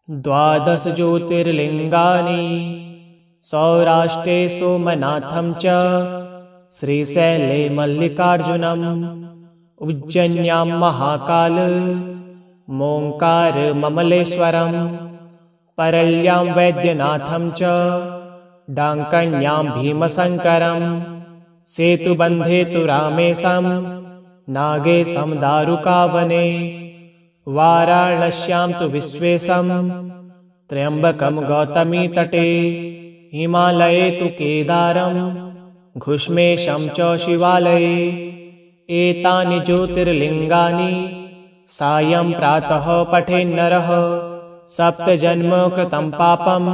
द्वादश ज्योतिर्लिङ्गानि सौराष्ट्रे सोमनाथं च श्रीशैले मल्लिकार्जुनम् उज्जयिन्यां महाकाल मोङ्कारममलेश्वरं परल्यां वैद्यनाथं च डाङ्कण्यां भीमशङ्करं सेतुबन्धे तु रामेशं नागेशं दारुकावने वाराणस्यां तु विश्वेशं त्र्यम्बकं गौतमीतटे हिमालये तु केदारं घुष्मेशं च शिवालये एतानि ज्योतिर्लिङ्गानि सायं प्रातः पठेन्नरः सप्तजन्म कृतं पापं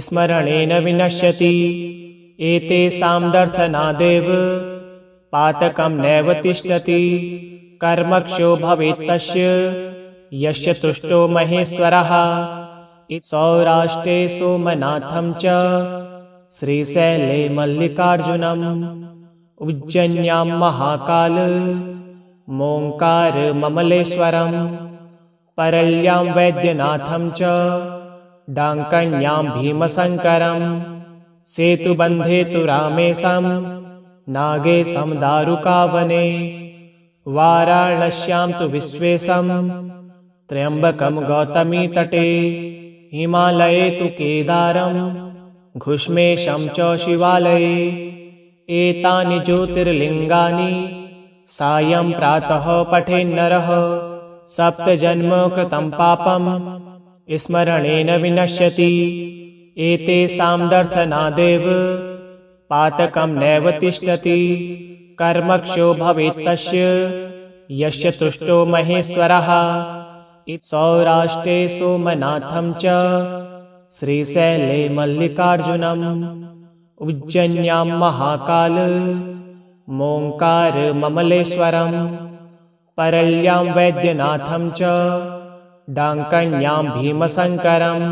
स्मरणेन विनश्यति एतेषां दर्शनादेव पातकं नैव तिष्ठति कर्मक्षो भवेत् तस्य यस्य तुष्टो महेश्वरः सौराष्ट्रे सोमनाथं च श्रीशैले मल्लिकार्जुनम् उज्जयिन्यां महाकाल मोङ्कारममलेश्वरं परल्यां वैद्यनाथं च डाङ्कण्यां भीमशङ्करं सेतुबन्धे तु रामेशं नागेशं दारुकावने वाराणस्यां तु विश्वेशं त्र्यम्बकं गौतमीतटे हिमालये तु केदारं घुष्मेशं च शिवालये एतानि ज्योतिर्लिङ्गानि सायं प्रातः पठेन्नरः सप्तजन्म कृतं पापं स्मरणेन विनश्यति एतेषां दर्शनादेव पातकं नैव तिष्ठति कर्मक्षो भवेत् तस्य यस्य तुष्टो महेश्वरः सौराष्ट्रे सोमनाथं च श्रीशैले मल्लिकार्जुनम् उज्जयिन्यां महाकाल मोङ्कारममलेश्वरं परल्यां वैद्यनाथं च डाङ्कण्यां भीमशङ्करं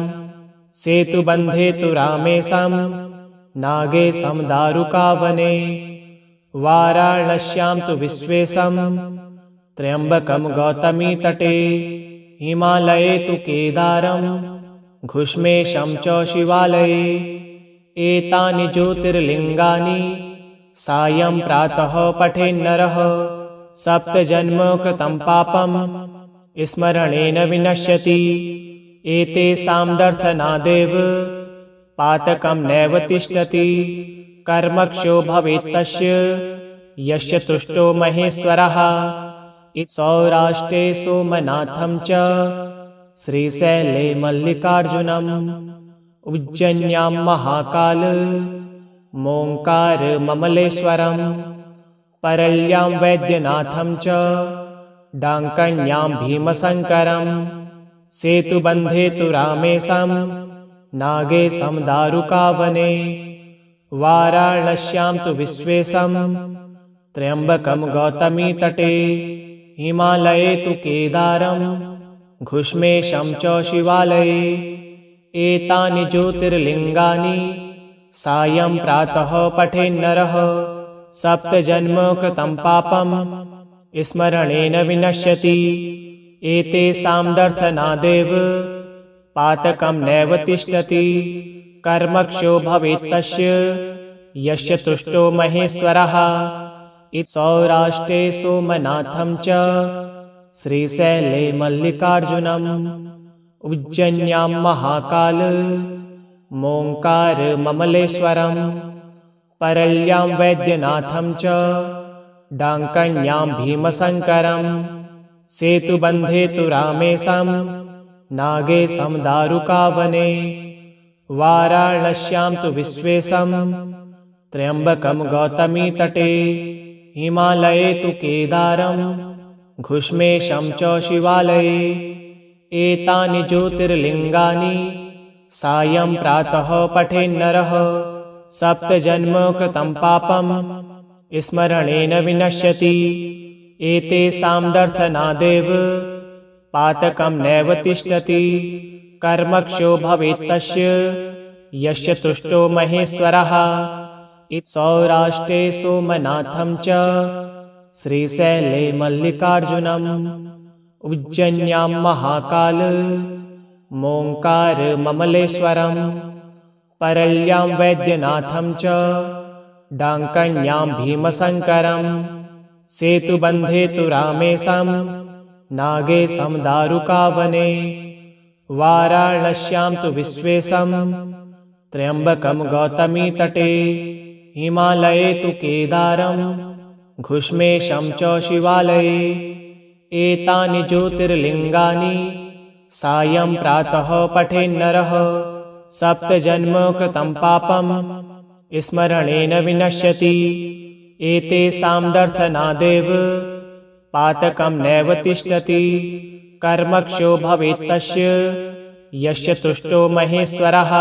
सेतुबन्धे तु रामेशं नागेशं दारुकावने वाराणस्यां तु विश्वेशं त्र्यम्बकं गौतमीतटे हिमालये तु केदारं घुष्मेशं च शिवालये एतानि ज्योतिर्लिङ्गानि सायं प्रातः पठेन्नरः सप्तजन्म कृतं पापं स्मरणेन विनश्यति एतेषां दर्शनादेव पातकं नैव तिष्ठति कर्मक्षो भवेत् तस्य यस्य तुष्टो महेश्वरः सौराष्ट्रे सोमनाथं च श्रीशैले मल्लिकार्जुनम् उज्जयिन्यां महाकाल मोङ्कारममलेश्वरं परल्यां वैद्यनाथं च डाङ्कण्यां भीमशङ्करं सेतुबन्धे तु रामेशं नागेशं दारुकावने वाराणस्यां तु विश्वेशं त्र्यम्बकं गौतमीतटे हिमालये तु केदारं घुष्मेशं च शिवालये एतानि ज्योतिर्लिङ्गानि सायं प्रातः पठेन्नरः सप्तजन्म कृतं पापं स्मरणेन विनश्यति एतेषां दर्शनादेव पातकं नैव तिष्ठति कर्मक्षो भवेत् तस्य यस्य तुष्टो महेश्वरः सौराष्ट्रे सोमनाथं च श्रीशैले मल्लिकार्जुनम् उज्जयिन्यां महाकाल मोङ्कारममलेश्वरं परल्यां वैद्यनाथं च डाङ्कण्यां भीमशङ्करं सेतुबन्धे तु रामेशं नागेशं दारुकावने वाराणस्यां तु विश्वेशं त्र्यम्बकं गौतमीतटे हिमालये तु केदारं घुष्मेशं च शिवालये एतानि ज्योतिर्लिङ्गानि सायं प्रातः पठेन्नरः सप्तजन्म कृतं पापं स्मरणेन विनश्यति एतेषां दर्शनादेव पातकं नैव तिष्ठति कर्मक्षो भवेत् तस्य यस्य तुष्टो महेश्वरः सौराष्ट्रे सोमनाथं च श्रीशैले मल्लिकार्जुनम् उज्जयिन्यां महाकाल मोङ्कारममलेश्वरं परल्यां वैद्यनाथं च डाङ्कण्यां भीमशङ्करं सेतुबन्धे तु रामेशं नागेशं दारुकावने वाराणस्यां तु विश्वेशं त्र्यम्बकं गौतमीतटे हिमालये तु केदारं घुष्मेशं च शिवालये एतानि ज्योतिर्लिङ्गानि सायं प्रातः पठेन्नरः सप्तजन्म कृतं पापं स्मरणेन विनश्यति एतेषां दर्शनादेव पातकं नैव तिष्ठति कर्मक्षो भवेत्तस्य यस्य तुष्टो महेश्वरः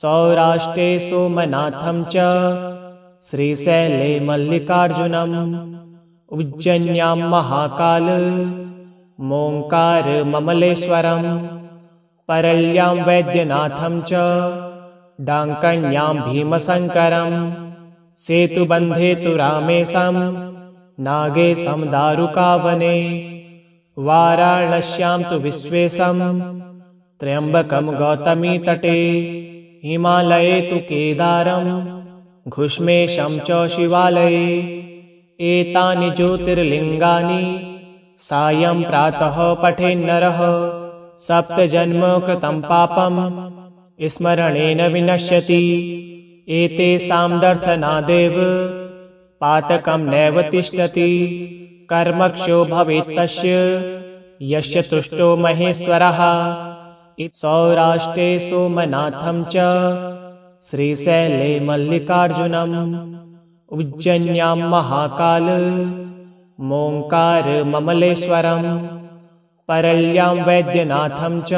सौराष्ट्रे सोमनाथं च श्रीशैले मल्लिकार्जुनम् उज्जयिन्यां महाकाल मोङ्कारममलेश्वरं परल्यां वैद्यनाथं च डाङ्कण्यां भीमशङ्करं सेतुबन्धे तु रामेशं नागेशं दारुकावने वाराणस्यां तु विश्वेशं त्र्यम्बकं गौतमीतटे हिमालये तु केदारं घुष्मेशं च शिवालये एतानि ज्योतिर्लिङ्गानि सायं प्रातः पठेन्नरः सप्तजन्म कृतं पापं स्मरणेन विनश्यति एतेषां दर्शनादेव पातकं नैव तिष्ठति कर्मक्षो भवेत्तस्य यस्य तुष्टो महेश्वरः सौराष्ट्रे सोमनाथं च श्रीशैले मल्लिकार्जुनम् उज्जयिन्यां महाकाल मोङ्कारममलेश्वरं परल्यां वैद्यनाथं च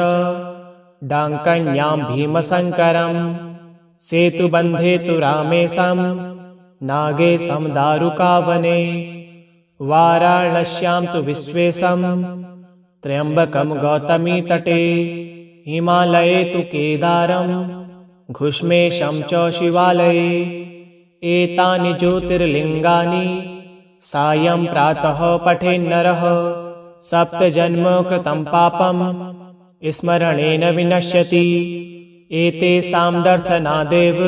डाङ्कण्यां भीमशङ्करं सेतुबन्धे तु रामेशं नागेशं दारुकावने वाराणस्यां तु विश्वेशं त्र्यम्बकं गौतमीतटे हिमालये तु केदारं घुष्मेशं च शिवालये एतानि ज्योतिर्लिङ्गानि सायं प्रातः पठेन्नरः सप्तजन्म कृतं पापं स्मरणेन विनश्यति एतेषां दर्शनादेव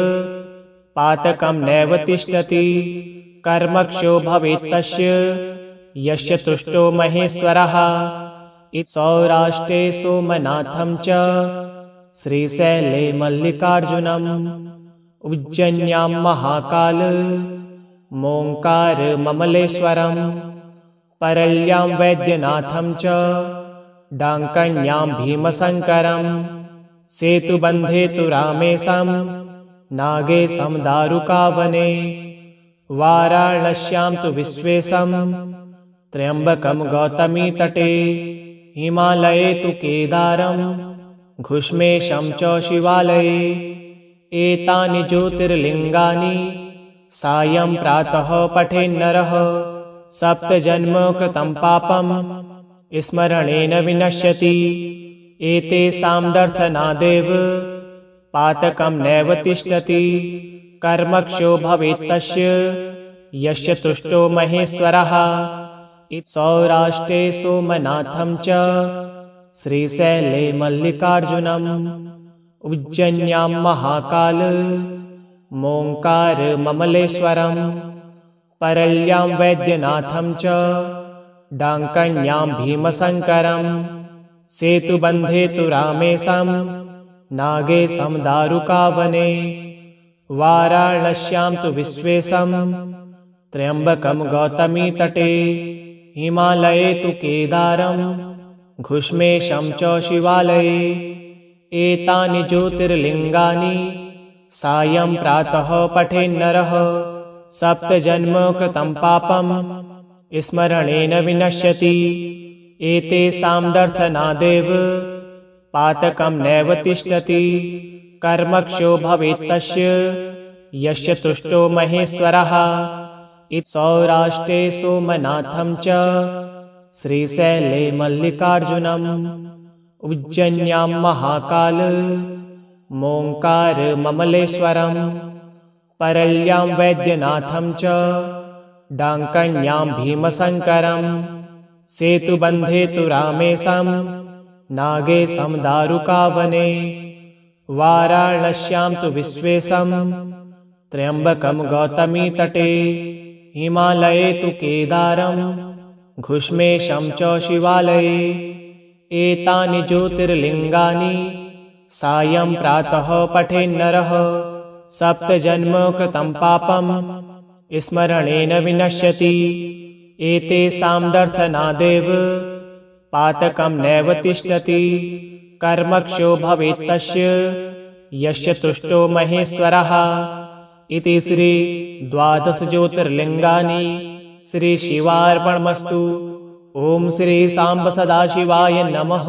पातकं नैव तिष्ठति कर्मक्षो भवेत्तस्य यस्य तुष्टो महेश्वरः सौराष्ट्रे सोमनाथं च श्रीशैले मल्लिकार्जुनम् उज्जयिन्यां महाकाल मोङ्कारममलेश्वरं परल्यां वैद्यनाथं च डाङ्कण्यां भीमशङ्करं सेतुबन्धे तु रामेशं नागेशं दारुकावने वाराणस्यां तु विश्वेशं त्र्यम्बकं गौतमीतटे हिमालये तु केदारं घुष्मेशं च शिवालये एतानि ज्योतिर्लिङ्गानि सायं प्रातः पठेन्नरः सप्तजन्म कृतं पापं स्मरणेन विनश्यति एतेषां दर्शनादेव पातकं नैव तिष्ठति कर्मक्षो भवेत्तस्य यस्य तुष्टो महेश्वरः सौराष्ट्रे सोमनाथं च श्रीशैले मल्लिकार्जुनम् उज्जयिन्यां महाकाल मोङ्कारममलेश्वरं परल्यां वैद्यनाथं च डाङ्कण्यां भीमशङ्करं सेतुबन्धे तु रामेशं नागेशं दारुकावने वाराणस्यां तु विश्वेशं त्र्यम्बकं गौतमीतटे हिमालये तु केदारं घुष्मेशं च शिवालये एतानि ज्योतिर्लिङ्गानि सायं प्रातः पठेन्नरः सप्तजन्म कृतं पापं स्मरणेन विनश्यति एतेषां दर्शनादेव पातकं नैव तिष्ठति कर्मक्षो भवेत्तस्य यस्य तुष्टो महेश्वरः सौराष्ट्रे सोमनाथं च श्रीशैले मल्लिकार्जुनम् उज्जयिन्यां महाकाल मोङ्कारममलेश्वरं परल्यां वैद्यनाथं च डाङ्कण्यां भीमशङ्करं सेतुबन्धे तु रामेशं नागेशं दारुकावने वाराणस्यां तु विश्वेशं त्र्यम्बकं गौतमीतटे हिमालये तु केदारं घुष्मेशं च शिवालये एतानि ज्योतिर्लिङ्गानि सायं प्रातः पठेन्नरः सप्तजन्म कृतं पापं स्मरणेन विनश्यति एतेषां दर्शनादेव पातकं नैव तिष्ठति कर्मक्षो भवेत् तस्य यस्य तुष्टो महेश्वरः इति श्री 12 ज्योतिर्लिङ्गानि श्री शिवार्पणमस्तु। ओम श्री सांब सदाशिवाय नमः।